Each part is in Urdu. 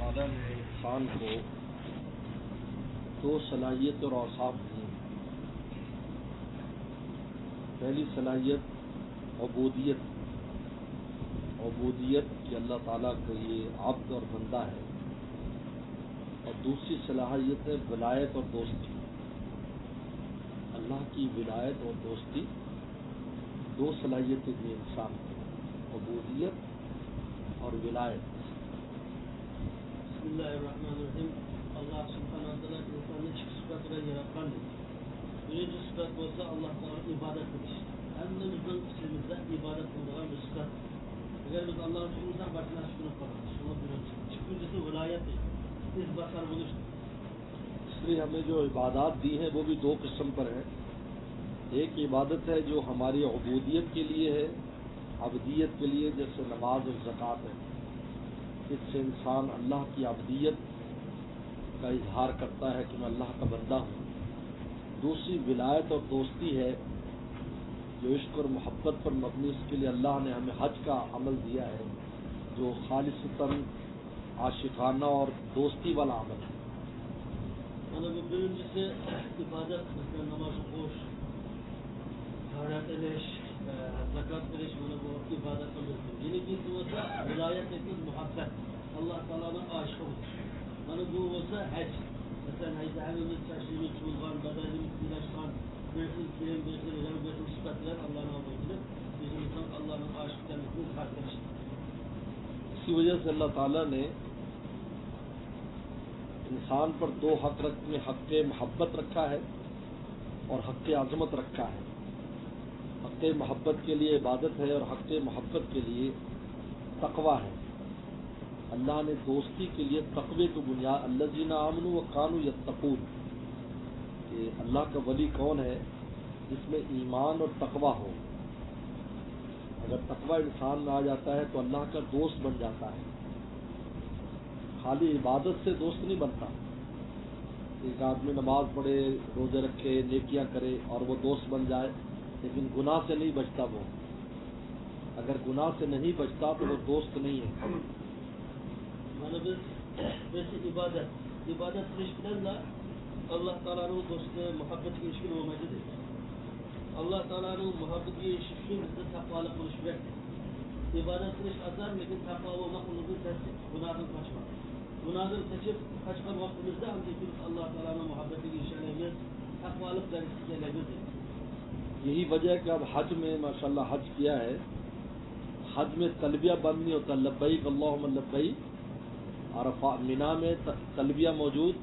تعالیٰ نے انسان کو دو صلاحیت اور اوصاف دی ہیں۔ پہلی صلاحیت عبودیت کہ اللہ تعالیٰ کا یہ عبد اور بندہ ہے، اور دوسری صلاحیت ہے ولایت اور دوستی۔ اللہ کی ولایت اور دوستی، دو صلاحیتیں دی انسان کو، عبودیت اور ولایت۔ بسم اللہ الرحمن الرحیم۔ Allah subhanahu wa ta'ala insanın iki sıfatıyla yaratan. Birinci sıfat olsa Allah Teala ibadet kılış. Kendimizin içimizde ibadet kıldıran bir sıfat. Eğer biz Allah'ın şunundan başına şunu kalırız, şunu biliriz. Çıkıncısı vilayet değil. İz basar buluş. اس لیے ہمیں جو عبادات دی ہیں وہ بھی دو قسم پر ہیں۔ ایک عبادت ہے جو ہماری عبودیت کے لیے ہے، عبدیت کے لیے، جیسے نماز اور زکوٰۃ ہے۔ اس سے انسان اللہ کی عبدیت کا اظہار کرتا ہے کہ میں اللہ کا بندہ ہوں۔ دوسری ولایت اور دوستی ہے جو عشق اور محبت پر مبنی، اس کے لیے اللہ نے ہمیں حج کا عمل دیا ہے جو خالصتاً عاشقانہ اور دوستی والا عمل ہے۔ Bana bu birincisi ibadet, mesela namazı koş, taharet ediş, zakat veriş, bana bu ibadet olurdu. Yeni bir olsa vilayet etmek muhabbet, Allah Teala'nın aşkı olur. Bana bu olsa hac, mesela hacda hevimiz, çarşımız, çulgan, bedelimiz, ilaçkan, birisi kirim, birisi ileri, birisi sıfatlar Allah'ın aldığı bizim insan Allah'ın aşkı kendisini kardeştir. اسی وجہ سے اللہ تعالیٰ نے انسان پر دو حق میں حق محبت رکھا ہے اور حق عظمت رکھا ہے۔ حق محبت کے لیے عبادت ہے اور حق محبت کے لیے تقوی ہے۔ اللہ نے دوستی کے لیے تقوی کو بنیاد، الذین آمنوا وکانوا یتقون، کہ اللہ کا ولی کون ہے جس میں ایمان اور تقوی ہو۔ اگر تقوی انسان میں آ جاتا ہے تو اللہ کا دوست بن جاتا ہے۔ خالی عبادت سے دوست نہیں بنتا۔ ایک آدمی نماز پڑھے، روزے رکھے، نیکیاں کرے اور وہ دوست بن جائے، لیکن گناہ سے نہیں بچتا وہ۔ اگر گناہ سے نہیں بچتا تو وہ دوست نہیں ہے۔ Yani biz ibadet ilişkilerle Allah Teala'nın dostluğu, muhabbet ilişkili olmalıdır. Allah Teala'nın muhabbet ilişkisi bizde takvalık buluşmak. İbadet ilişki azar, lekin takvalı olmak onunun tersi, günahdan kaçmak. Günahdan seçip kaçkan vaktimizde ancak biz Allah Teala'nın muhabbet ilişkilerimiz, takvalık dersiyle. یہی وجہ ہے کہ اب حج میں ماشاءاللہ حج کیا ہے، حج میں تلبیہ بند نہیں ہوتا، لبیک اللہم لبیک۔ عرفہ مینا میں تلبیہ موجود،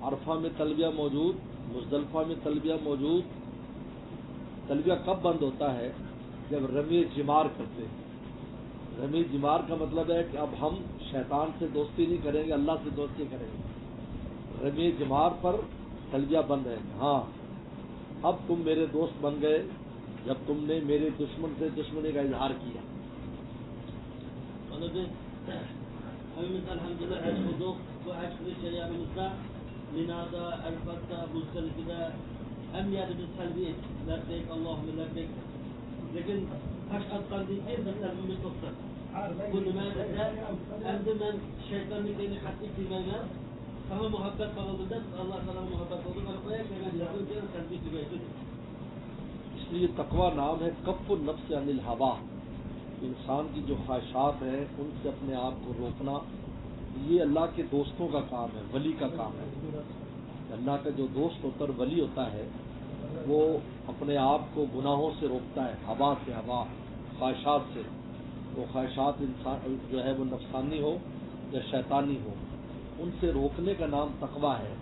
عرفہ میں تلبیہ موجود، مزدلفہ میں تلبیہ موجود۔ تلبیہ کب بند ہوتا ہے؟ جب رمی جمار کرتے ہیں۔ رمی جمار کا مطلب ہے کہ اب ہم شیطان سے دوستی نہیں کریں گے، اللہ سے دوستی کریں گے۔ رمی جمار پر تلبیہ بند ہے۔ ہاں، اب تم میرے دوست بن گئے جب تم نے میرے دشمن سے دشمنی کا اظہار کیا۔ Hepimiz elhamdülillah hac bulduk. Bu hac kılış ceryamımızda Mina'da, Arafat'ta, Muzdalife'de hem yerde biz telbiye ettik. Lebbeyk, Allahümme lebbeyk. Lekin hac katkan değil, her bir telbimiz yoktur. Bu nümayede hem de ben şeytanın dini katlik bilmeyene ama muhabbet kavaldığında Allah Teala muhabbet oldu. Arabaya hemen yakınca telbiye tügeydi. اس لیے تقوی نام ہے کف النفس عن الہوا۔ انسان کی جو خواہشات ہیں ان سے اپنے آپ کو روکنا، یہ اللہ کے دوستوں کا کام ہے، ولی کا کام ہے۔ اللہ کا جو دوست ہوتا ہے، ولی ہوتا ہے، وہ اپنے آپ کو گناہوں سے روکتا ہے، ہوا سے، خواہشات سے۔ وہ خواہشات انسان جو ہے وہ نفسانی ہو یا شیطانی ہو، ان سے روکنے کا نام تقوی ہے۔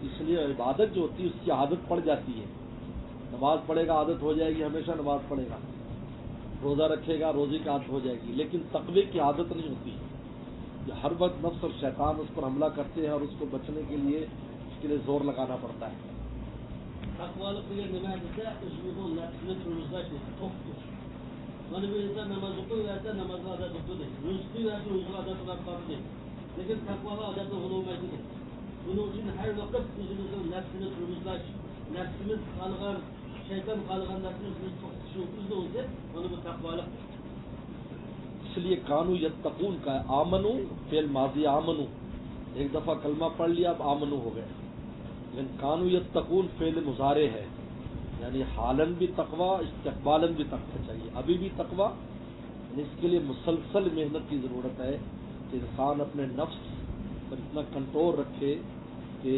اس لیے عبادت جو ہوتی ہے اس کی عادت پڑ جاتی ہے۔ نماز پڑھے گا عادت ہو جائے گی، ہمیشہ نماز پڑھے گا۔ روزہ رکھے گا، روزے کی عادت ہو جائے گی، لیکن تقوی کی عادت نہیں ہوتی۔ ہر وقت نفس اور شیطان اس پر حملہ کرتے ہیں اور اس کو بچنے کے لیے اس کے لیے زور لگانا پڑتا ہے۔ Takvalık bile nemazda üzümün nefsini turmuzlaştır, toktur. Yani bir insan namazı kılıyorsa namazı adet okudur. Rızkı verse rızkı adet okudur. Lekin takvalı adet okunulmayıdır. Bunun için her vakit üzümüzün nefsini turmuzlaş, nefsimiz kalgan, şeytan kalgan nefsimiz tokuşuyoruz da olsa onu bu takvalıktır. اس لیے کانو یتقون کا ہے. آمنو فعل ماضی آمنو، ایک دفعہ کلمہ پڑھ لیا اب آمنو ہو گئے. لیکن کانو یتقون فعل مضارع ہے، یعنی حالن بھی تقوی استقبالن بھی تقوی چاہیے. ابھی بھی تقوی، اس کے لیے مسلسل محنت کی ضرورت ہے کہ انسان اپنے نفس پر اتنا کنٹرول رکھے کہ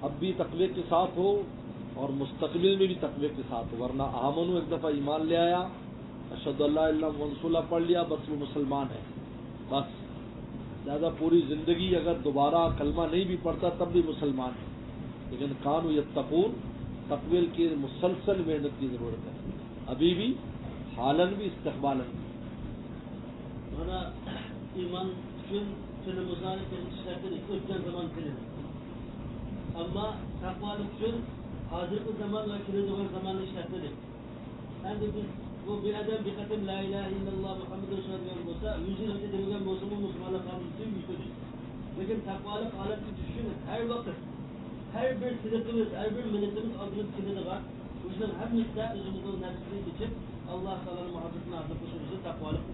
اب بھی تقوی کے ساتھ ہو اور مستقبل میں بھی تقوی کے ساتھ ہو. ورنہ آمنو ایک دفعہ ایمان لے آیا، اشہد اللہ الا اللہ محمد رسول اللہ پڑھ لیا، بس وہ مسلمان ہے بس. زیادہ پوری زندگی اگر دوبارہ کلمہ نہیں بھی پڑھتا تب بھی مسلمان ہے. لیکن کانو یتقون تقوی کی مسلسل محنت کی ضرورت ہے، ابھی بھی حالن بھی استقبالن بھی. Bana iman için seni muzayip edilmişlerdir, ötken zaman senin. Ama takvalık için hazırlık zaman ve kirli zamanı işletmedir. Hem de biz bu bir adam bir katım la ilahe illallah Muhammed Resulullah diyen olsa, 100 yıl önce denilen Müslümanla kalmış tüm yüküdür. Lakin takvalık aleti düşünün, her vakit, her bir sıdıkımız, her bir milletimiz adının kirli var. Bu yüzden hem miktar özümüzün nefsini geçip Allah Teala'nın muhabbetini artık kuşumuzu takvalık.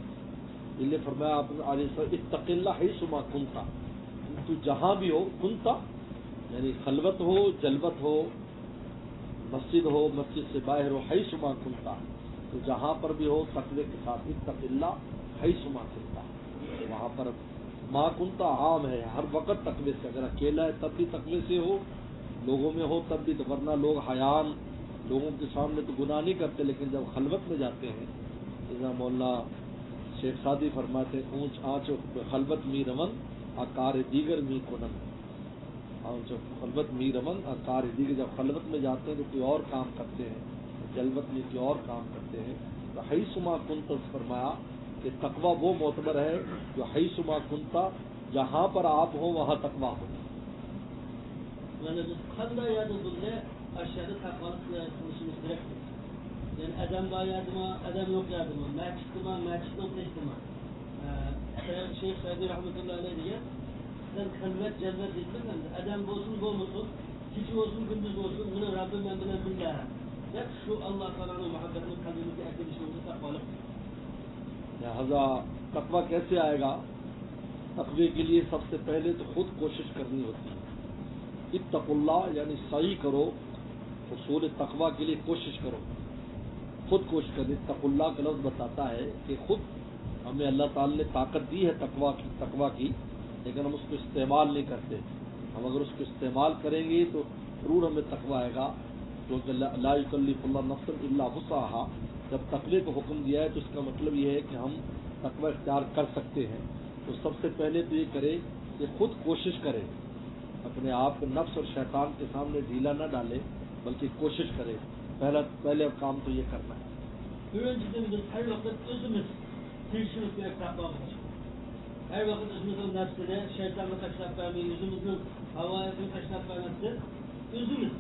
اس لیے فرمایا آپ نے علیہ السلام اتق اللہ حیث ما کنتا، تو جہاں بھی ہو، کنتا یعنی خلوت ہو جلوت ہو، مسجد ہو مسجد سے باہر ہو، حیث ما کنتا تو جہاں پر بھی ہو تقوی کے ساتھ اتق اللہ حیث ما کنتا. وہاں پر ما کنتا عام ہے، ہر وقت تقوی سے. اگر اکیلا ہے تب بھی تقوی سے ہو، لوگوں میں ہو تب بھی. ورنہ لوگ حیان لوگوں کے سامنے تو گناہ نہیں کرتے، لیکن جب خلوت میں جاتے ہیں، جیسا مولانا شیخ سعدی فرماتے اونچ آنچ خلوت می رون آکار دیگر می کنن. خلوت می رون آکار دیگر، جب خلوت میں جاتے ہیں تو کوئی اور کام کرتے ہیں، جلوت میں کوئی اور کام کرتے ہیں. تو حیث ما کنت فرمایا کہ تقوی وہ معتبر ہے جو حیث ما کنتا، جہاں پر آپ ہوں وہاں تقوی ہو. Yani biz kanda yadımızda aşağıda takvalık konuşumuz gerektir. Yani adam var yardıma, adam yok yardıma, merçit yok teştima. Şeyh Said Rahmetullahi Aleyh diye, sen kalvet cennet etmeden de adam olsun olmasın, hiç olsun gündüz olsun, bunu Rabbim ben bilen billah. Hep şu Allah Teala'nın muhabbetini kalbimize eklemişliğimizi takvalık. لہذا تقوی کیسے آئے گا؟ تقوی کے لیے سب سے پہلے تو خود کوشش کرنی ہوتی ہے. اتقوا اللہ یعنی سعی کرو، حصول تقوی کے لیے کوشش کرو، خود کوشش کریں. اتقوا اللہ کا لفظ بتاتا ہے کہ خود ہمیں اللہ تعالی نے طاقت دی ہے تقوی کی، لیکن ہم اس کو استعمال نہیں کرتے. ہم اگر اس کو استعمال کریں گے تو ضرور ہمیں تقوی آئے گا. کیونکہ لا یکلف اللہ نفسا الا وسعہا، جب تقوی کو حکم دیا ہے تو اس کا مطلب یہ ہے کہ ہم تقوی اختیار کر سکتے ہیں. تو سب سے پہلے تو یہ کرے کہ خود کوشش کرے، اپنے آپ کو نفس اور شیطان کے سامنے ڈھیلا نہ ڈالے، بلکہ کوشش کرے. پہلے کام تو یہ کرنا ہے. Önceden her vakit özümüz tirşimiz bir takvamız. Her vakit özümüzün nefsine, şeytanla kaçmak vermeyi, yüzümüzün havayasını kaçmak vermesi, özümüz.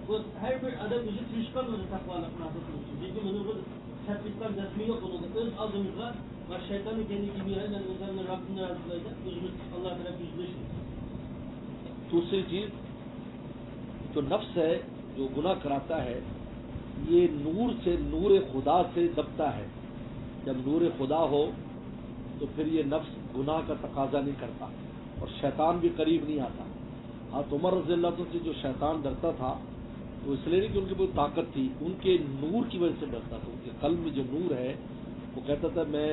Bu her bir adam yüzü tirşkan özü takvalık nasılsınız? Çünkü bunu bu sertlikten resmi yok onun. Öz ağzımızla ve şeytanın kendi gibi hemen üzerine Rabbinin razılığıyla özümüz Allah'a taraf yüzleşir. دوسری چیز جو نفس ہے جو گناہ کراتا ہے، یہ نور خدا سے دبتا ہے. جب نور خدا ہو تو پھر یہ نفس گناہ کا تقاضا نہیں کرتا اور شیطان بھی قریب نہیں آتا. حضرت عمر رضی اللہ عنہ سے جو شیطان ڈرتا تھا تو اس لیے نہیں کہ ان کی کوئی طاقت تھی، ان کے نور کی وجہ سے ڈرتا تھا. ان کے قلب میں جو نور ہے وہ کہتا تھا میں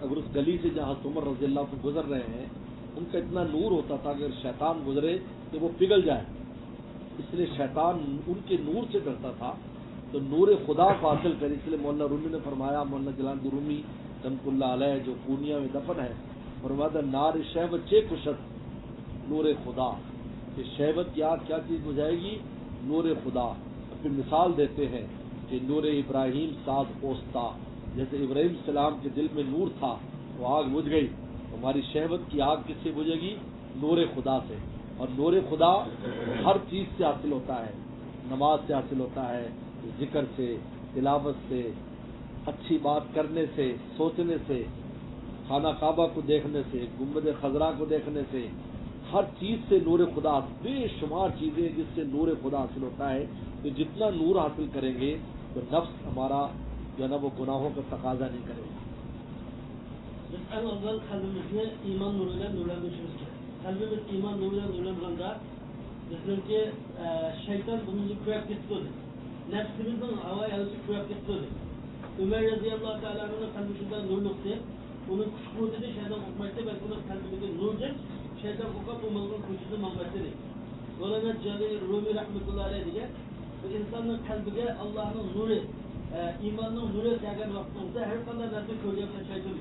اگر اس گلی سے جہاں حضرت عمر رضی اللہ عنہ گزر رہے ہیں، ان کا اتنا نور ہوتا تھا کہ اگر شیطان گزرے تو وہ پگھل جائے. اس لیے شیطان ان کے نور سے ڈرتا تھا. تو نور خدا کو حاصل کرے. اس لیے مولانا رومی نے فرمایا، مولانا جلال رومی رحمۃ اللہ علیہ جو پورنیا میں دفن ہے، فرمایا نار شہوت چے کشت نور خدا، کہ شہوت کی آگ کیا چیز بجھائے گی؟ نور خدا. پھر مثال دیتے ہیں کہ نور ابراہیم ساز اوستا، جیسے ابراہیم السلام کے دل میں نور تھا وہ آگ بجھ گئی. ہماری شہوت کی آگ کس سے بجھے گی؟ نور خدا سے. اور نور خدا ہر چیز سے حاصل ہوتا ہے، نماز سے حاصل ہوتا ہے، ذکر سے، تلاوت سے، اچھی بات کرنے سے، سوچنے سے، خانہ کعبہ کو دیکھنے سے، گنبد خضرا کو دیکھنے سے، ہر چیز سے نور خدا. بے شمار چیزیں جس سے نور خدا حاصل ہوتا ہے. تو جتنا نور حاصل کریں گے تو نفس ہمارا جو ہے نا وہ گناہوں کا تقاضا نہیں کرے گا. Biz en azal kalbimizni iman nuruyla nurlandırmışız. Kalbimiz iman nuruyla nurlandırında bizimki şeytan bunun kıyak gitti. Nefsimizin hava yalısı kıyak gitti. Ömer radıyallahu teala'nın kalbisinden nur noktaya onun kuşkuğu dedi şeytan kokmakta ve bunun kalbinde nurdur. Şeytan kokak umalının kuşkuğu mammaktadır. Mevlana Celil Rumi rahmetullahi aleyh diye bu insanın kalbine Allah'ın nuru, imanın nuru gelgen vaktimizde her kadar nerede körüyorsa şeytan.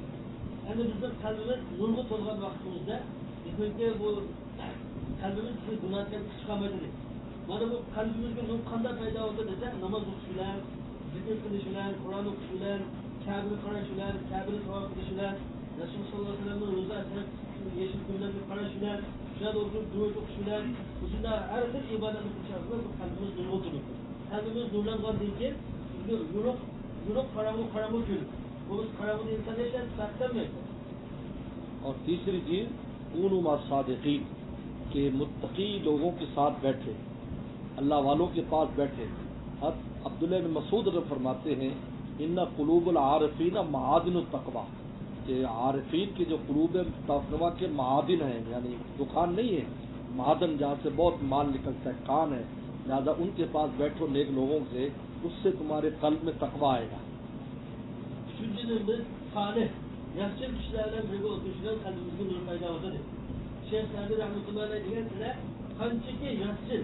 Yani bizim kalbimiz nurlu tolgan vaktimizde bizimki bu kalbimiz günahken çıkamadıdır. Bana bu kalbimizde nur kanda payda oldu dese namaz okuşuyla, zikir kılışıyla, Kur'an okuşuyla, Kabe'yi karışıyla, Kabe'yi tavaf kılışıyla, Resulullah sallallahu aleyhi ve sellem'in rıza etmek, yeşil güllerini karışıyla, şurada oturup duvar okuşuyla, ucunda her tür ibadetin içerisinde bu kalbimiz nurlu oturur. Kalbimiz nurlangan değil ki, yürük karanlık yürür. Bu karanlık insan yaşar, saklanmıyor. اور تیسری چیز کونوا مع الصادقین کہ متقی لوگوں کے ساتھ بیٹھے، اللہ والوں کے پاس بیٹھے. عبداللہ بن مسعود فرماتے ہیں ان قلوب العارفین معادن التقویٰ، کہ عارفین کے جو قلوب تقویٰ کے معادن ہیں، یعنی دکان نہیں ہے، معدن جہاں سے بہت مال نکلتا ہے، کان ہے، لہٰذا ان کے پاس بیٹھو نیک لوگوں سے، اس سے تمہارے قلب میں تقویٰ آئے گا. Yaşlı kişilerden biri oturuşlar kalbimizin nur fayda oradadır. Şeyh Sadi rahmetullahi aleyh diyen size kancıki yaşlı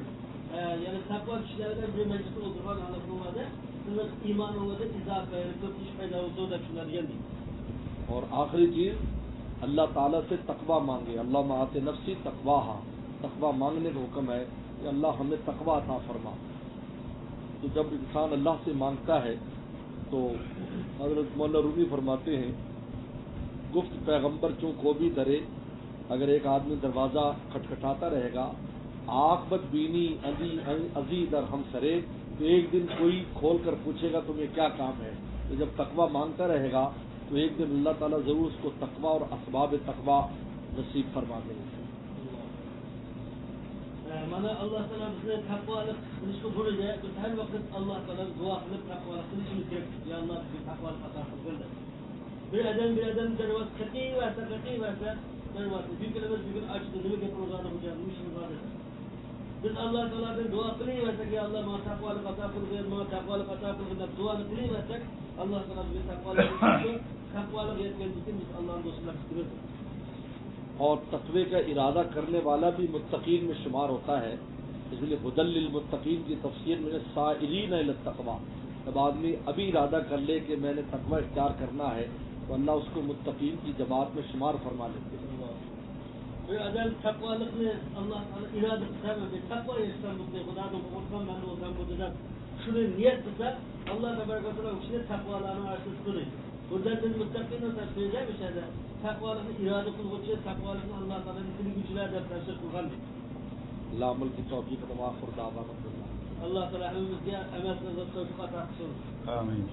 yani takva kişilerden biri meclisi oturman anlatılmadı. Sınır iman olmadı, izafe, iş fayda olduğu da şunlar geldi. اور آخری چیز اللہ تعالیٰ سے تقویٰ مانگے. اللہم آت نفسی تقواہا، تقویٰ مانگنے کا حکم ہے کہ اللہ ہمیں تقویٰ عطا فرما. تو جب انسان اللہ سے مانگتا ہے تو حضرت مولانا رومی فرماتے ہیں گفت پیغمبر چوں کو بھی درے، اگر ایک آدمی دروازہ کھٹکھٹاتا رہے گا، عاقبت بینی ازی در ہم سرے، تو ایک دن کوئی کھول کر پوچھے گا تمہیں کیا کام ہے. تو جب تقویٰ مانگتا رہے گا تو ایک دن اللہ تعالیٰ ضرور اس کو تقویٰ اور اسباب تقویٰ نصیب فرما دیں گے. Mana Allah Teala bize takvalık kılıçlı buraya biz her vakit Allah Teala dua kılıp takvalık kılıçımız gerekir. Ya Allah bize takvalık atarsın böyle. Bir eden dervaz kati verse dervazı bir gün açtı demek ki programda bu canlı işimiz var dedi. Biz Allah Teala'dan dua kılıyversek ya Allah ma takvalık ata kılgın dua kılıyversek Allah Teala bize takvalık yetkenlikten biz Allah'ın dostuna kıstırırız. اور تقوی کا ارادہ کرنے والا بھی متقین میں شمار ہوتا ہے. اس لیے ہدی للمتقین کی تفسیر میں سائرین الی التقویٰ، جب آدمی ابھی ارادہ کر لے کہ میں نے تقوی اختیار کرنا ہے تو اللہ اس کو متقین کی جماعت میں شمار فرما لیتے ہیں. Adam takvalıkla Allah irade tutar ve takva yaşamında Allah'ın korkan ben olsam bu da şunu niyet tutar Allah tebarek ve teala içinde takvalarını artırsın. Buradan biz mutlakine söyleyeceğim şeyde takvalığın irade kılgıcı takvalığın Allah Teala'nın bütün güçlerle taşır kurgan. اللہ عمل کی توفیق و آخر دعوانا Allah Teala hepimize emeğinize tevfik atarsın. آمین.